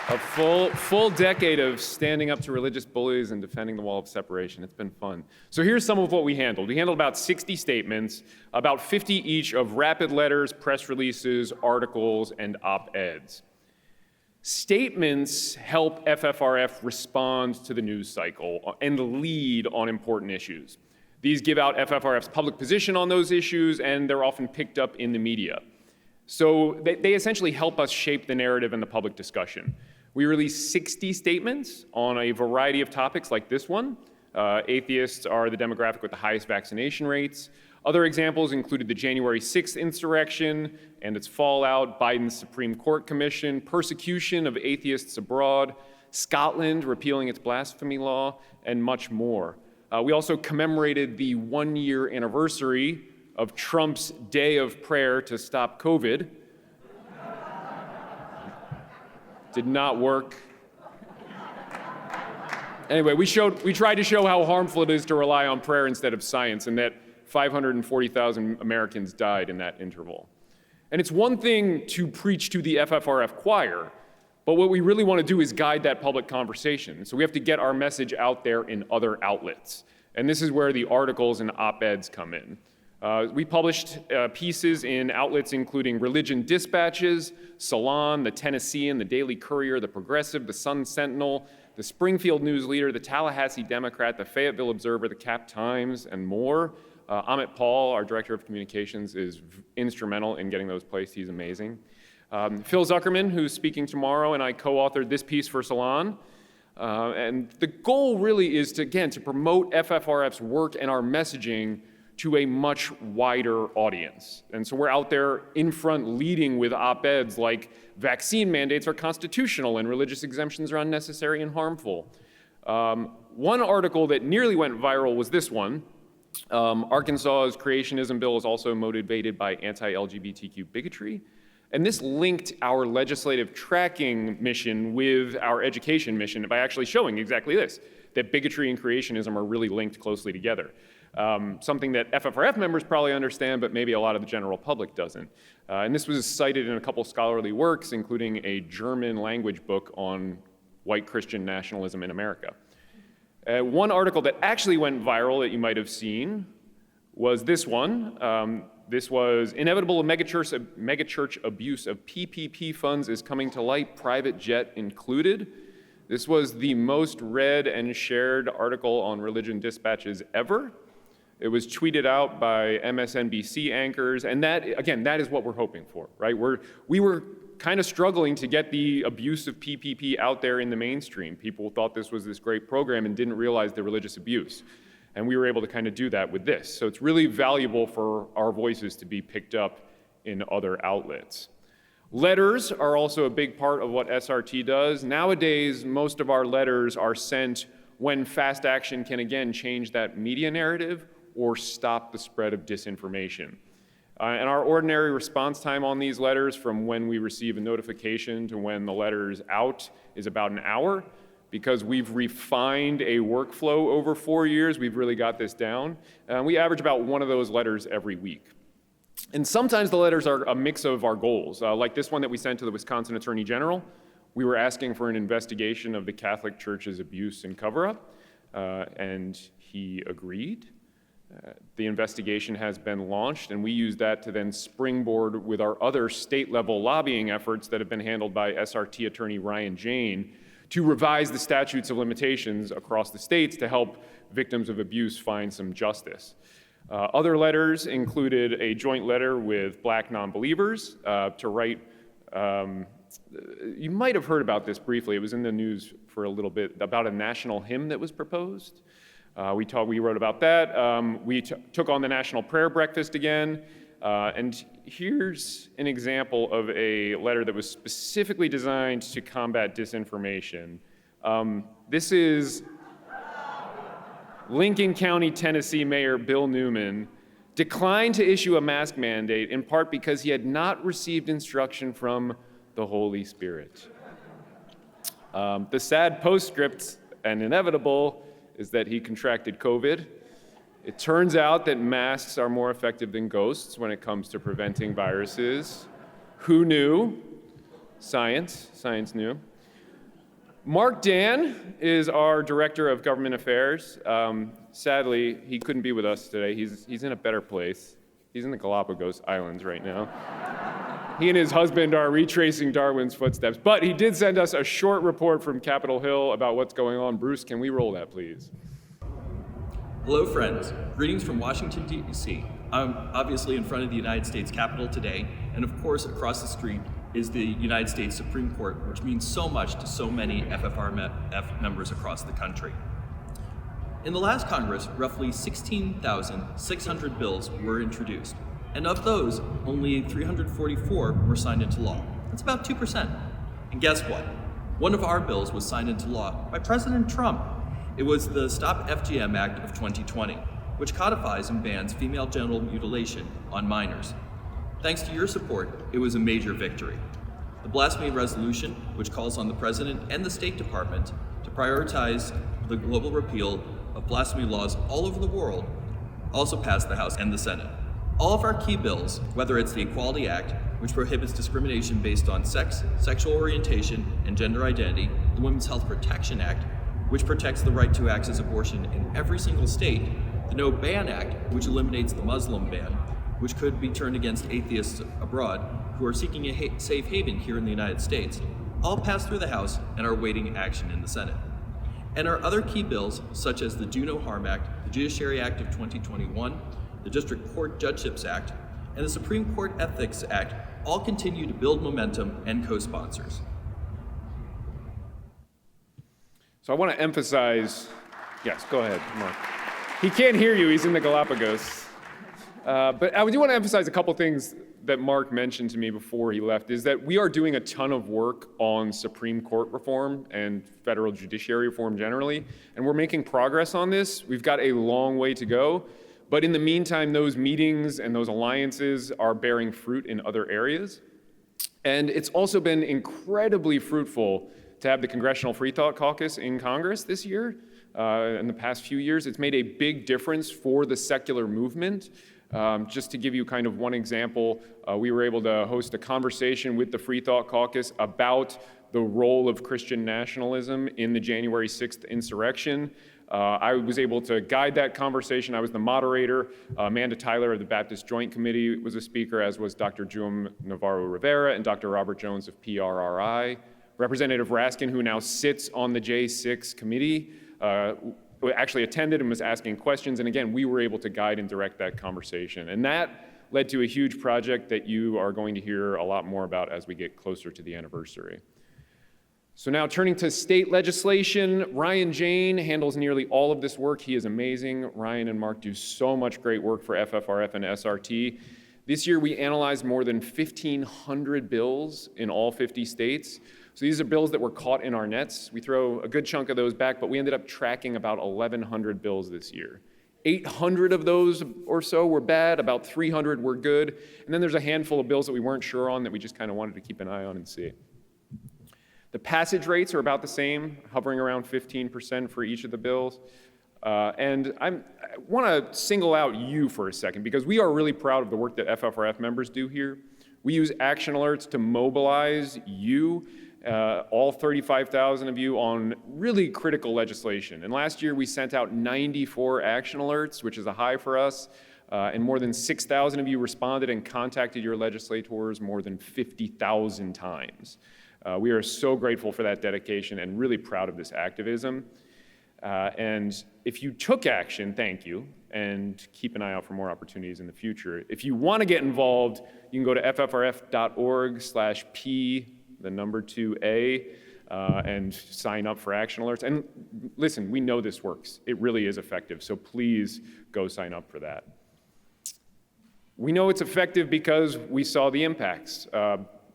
A full decade of standing up to religious bullies and defending the wall of separation. It's been fun. So here's some of what we handled. We handled about 60 statements, about 50 each of rapid letters, press releases, articles, and op-eds. Statements help FFRF respond to the news cycle and lead on important issues. These give out FFRF's public position on those issues, and they're often picked up in the media. So they essentially help us shape the narrative and the public discussion. We release 60 statements on a variety of topics like this one. Atheists are the demographic with the highest vaccination rates. Other examples included the January 6th insurrection and its fallout, Biden's Supreme Court commission, persecution of atheists abroad, Scotland repealing its blasphemy law, and much more. We also commemorated the 1-year anniversary of Trump's day of prayer to stop COVID. Did not work. Anyway, we tried to show how harmful it is to rely on prayer instead of science, and that 540,000 Americans died in that interval. And it's one thing to preach to the FFRF choir, But what we really want to do is guide that public conversation. So we have to get our message out there in other outlets. And this is where the articles and op-eds come in. We published pieces in outlets including Religion Dispatches, Salon, the Tennessean, the Daily Courier, the Progressive, the Sun Sentinel, the Springfield News Leader, the Tallahassee Democrat, the Fayetteville Observer, the Cap Times, and more. Amit Paul, our Director of Communications, is instrumental in getting those placed. He's amazing. Phil Zuckerman, who's speaking tomorrow, and I co-authored this piece for Salon. And the goal really is to, again, to promote FFRF's work and our messaging to a much wider audience. And so we're out there in front leading with op-eds like vaccine mandates are constitutional and religious exemptions are unnecessary and harmful. One article that nearly went viral was this one. Arkansas's creationism bill is also motivated by anti-LGBTQ bigotry. And this linked our legislative tracking mission with our education mission by actually showing exactly this, that bigotry and creationism are really linked closely together. Something that FFRF members probably understand, but maybe a lot of the general public doesn't. And this was cited in a couple scholarly works, including a German language book on white Christian nationalism in America. One article that actually went viral that you might have seen was this one. This was inevitable megachurch abuse of PPP funds is coming to light, private jet included. This was the most read and shared article on Religion Dispatches ever. It was tweeted out by MSNBC anchors, and that, again, that is what we're hoping for, right? We were kind of struggling to get the abuse of PPP out there in the mainstream. People thought this was this great program and didn't realize the religious abuse. And we were able to kind of do that with this. So it's really valuable for our voices to be picked up in other outlets. Letters are also a big part of what SRT does. Nowadays, most of our letters are sent when fast action can again change that media narrative or stop the spread of disinformation. And our ordinary response time on these letters from when we receive a notification to when the letter's out is about an hour. Because we've refined a workflow over 4 years, we've really got this down. We average about one of those letters every week. And sometimes the letters are a mix of our goals, like this one that we sent to the Wisconsin Attorney General. We were asking for an investigation of the Catholic Church's abuse and cover-up, and he agreed. The investigation has been launched, and we use that to then springboard with our other state-level lobbying efforts that have been handled by SRT attorney Ryan Jane to revise the statutes of limitations across the states to help victims of abuse find some justice. Other letters included a joint letter with Black non-believers to write, you might have heard about this briefly, it was in the news for a little bit, about a national hymn that was proposed. We wrote about that. We took on the National Prayer Breakfast again. And here's an example of a letter that was specifically designed to combat disinformation. This is Lincoln County, Tennessee Mayor Bill Newman declined to issue a mask mandate in part because he had not received instruction from the Holy Spirit. The sad postscript and inevitable is that he contracted COVID. It turns out that masks are more effective than ghosts when it comes to preventing viruses. Who knew? Science knew. Mark Dan is our Director of Government Affairs. Sadly, he couldn't be with us today. He's in a better place. He's in the Galapagos Islands right now. He and his husband are retracing Darwin's footsteps, but he did send us a short report from Capitol Hill about what's going on. Bruce, can we roll that, please? Hello, friends. Greetings from Washington, D.C. I'm obviously in front of the United States Capitol today, and of course, across the street is the United States Supreme Court, which means so much to so many FFRF members across the country. In the last Congress, roughly 16,600 bills were introduced, and of those, only 344 were signed into law. That's about 2%. And guess what? One of our bills was signed into law by President Trump. It was the Stop FGM Act of 2020, which codifies and bans female genital mutilation on minors. Thanks to your support, it was a major victory. The blasphemy resolution, which calls on the President and the State Department to prioritize the global repeal of blasphemy laws all over the world, also passed the House and the Senate. All of our key bills, whether it's the Equality Act, which prohibits discrimination based on sex, sexual orientation, and gender identity, the Women's Health Protection Act, which protects the right to access abortion in every single state, the No Ban Act, which eliminates the Muslim ban, which could be turned against atheists abroad who are seeking a safe haven here in the United States, all passed through the House and are awaiting action in the Senate. And our other key bills, such as the Do No Harm Act, the Judiciary Act of 2021, the District Court Judgeships Act, and the Supreme Court Ethics Act, all continue to build momentum and co-sponsors. So I want to emphasize, yes, go ahead, Mark. He can't hear you, he's in the Galapagos. But I do want to emphasize a couple things that Mark mentioned to me before he left, is that we are doing a ton of work on Supreme Court reform and federal judiciary reform generally, and we're making progress on this. We've got a long way to go, but in the meantime, those meetings and those alliances are bearing fruit in other areas. And it's also been incredibly fruitful to have the Congressional Free Thought Caucus in Congress this year. In the past few years, it's made a big difference for the secular movement. Just to give you kind of one example, we were able to host a conversation with the Free Thought Caucus about the role of Christian nationalism in the January 6th insurrection. I was able to guide that conversation. I was the moderator. Amanda Tyler of the Baptist Joint Committee was a speaker, as was Dr. Jum Navarro-Rivera and Dr. Robert Jones of PRRI. Representative Raskin, who now sits on the J6 committee, actually attended and was asking questions. And again, we were able to guide and direct that conversation. And that led to a huge project that you are going to hear a lot more about as we get closer to the anniversary. So now turning to state legislation, Ryan Jane handles nearly all of this work. He is amazing. Ryan and Mark do so much great work for FFRF and SRT. This year we analyzed more than 1,500 bills in all 50 states. So these are bills that were caught in our nets. We throw a good chunk of those back, but we ended up tracking about 1,100 bills this year. 800 of those or so were bad, about 300 were good, and then there's a handful of bills that we weren't sure on that we just kind of wanted to keep an eye on and see. The passage rates are about the same, hovering around 15% for each of the bills. And I want to single out you for a second, because we are really proud of the work that FFRF members do here. We use action alerts to mobilize you, all 35,000 of you, on really critical legislation. And last year we sent out 94 action alerts, which is a high for us. And more than 6,000 of you responded and contacted your legislators more than 50,000 times. We are so grateful for that dedication and really proud of this activism. And if you took action, thank you, and keep an eye out for more opportunities in the future. If you want to get involved, you can go to ffrf.org/P2A, and sign up for action alerts. And listen, we know this works. It really is effective, so please go sign up for that. We know it's effective because we saw the impacts.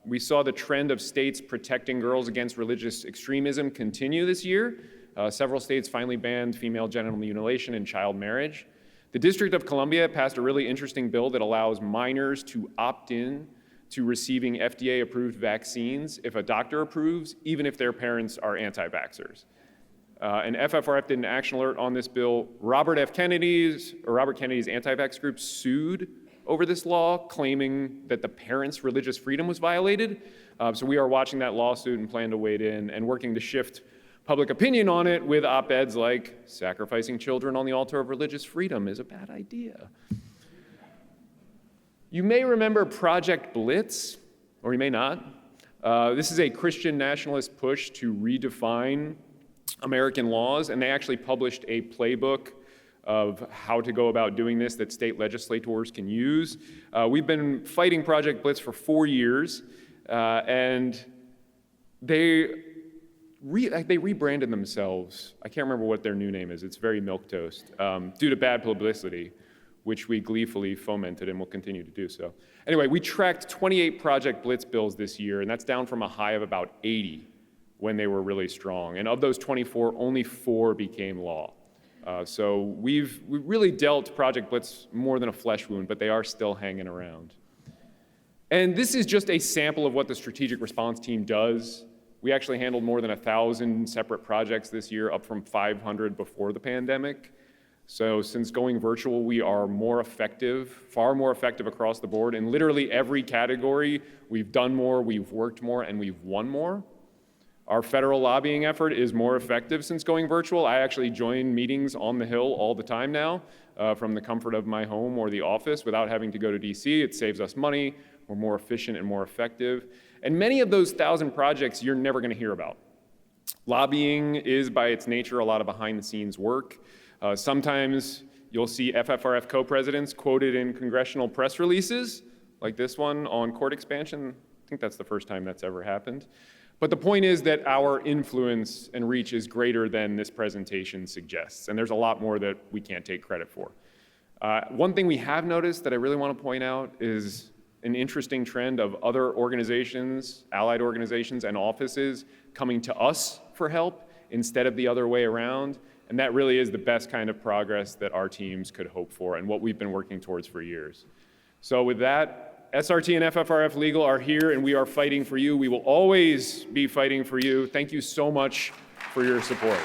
We saw the trend of states protecting girls against religious extremism continue this year. Several states finally banned female genital mutilation and child marriage. The District of Columbia passed a really interesting bill that allows minors to opt in to receiving FDA-approved vaccines if a doctor approves, even if their parents are anti-vaxxers. And FFRF did an action alert on this bill. Robert Kennedy's anti-vax group sued over this law, claiming that the parents' religious freedom was violated. So we are watching that lawsuit and plan to wade in and working to shift public opinion on it with op-eds like sacrificing children on the altar of religious freedom is a bad idea. You may remember Project Blitz, or you may not. This is a Christian nationalist push to redefine American laws, and they actually published a playbook of how to go about doing this that state legislators can use. We've been fighting Project Blitz for 4 years, and they rebranded themselves. I can't remember what their new name is. It's very milquetoast, due to bad publicity, which we gleefully fomented and will continue to do so. Anyway, we tracked 28 Project Blitz bills this year, and that's down from a high of about 80 when they were really strong. And of those 24, only 4 became law. So we've really dealt Project Blitz more than a flesh wound, but they are still hanging around. And this is just a sample of what the strategic response team does. We actually handled more than 1,000 separate projects this year, up from 500 before the pandemic. So since going virtual, we are more effective, far more effective across the board. In literally every category, we've done more, we've worked more, and we've won more. Our federal lobbying effort is more effective since going virtual. I actually join meetings on the Hill all the time now from the comfort of my home or the office without having to go to DC. It saves us money. We're more efficient and more effective. And many of those 1,000 projects you're never going to hear about. Lobbying is, by its nature, a lot of behind-the-scenes work. Sometimes you'll see FFRF co-presidents quoted in congressional press releases, like this one on court expansion. I think that's the first time that's ever happened. But the point is that our influence and reach is greater than this presentation suggests, and there's a lot more that we can't take credit for. One thing we have noticed that I really want to point out is an interesting trend of other organizations, allied organizations, and offices coming to us for help instead of the other way around. And that really is the best kind of progress that our teams could hope for and what we've been working towards for years. So with that, SRT and FFRF Legal are here and we are fighting for you. We will always be fighting for you. Thank you so much for your support.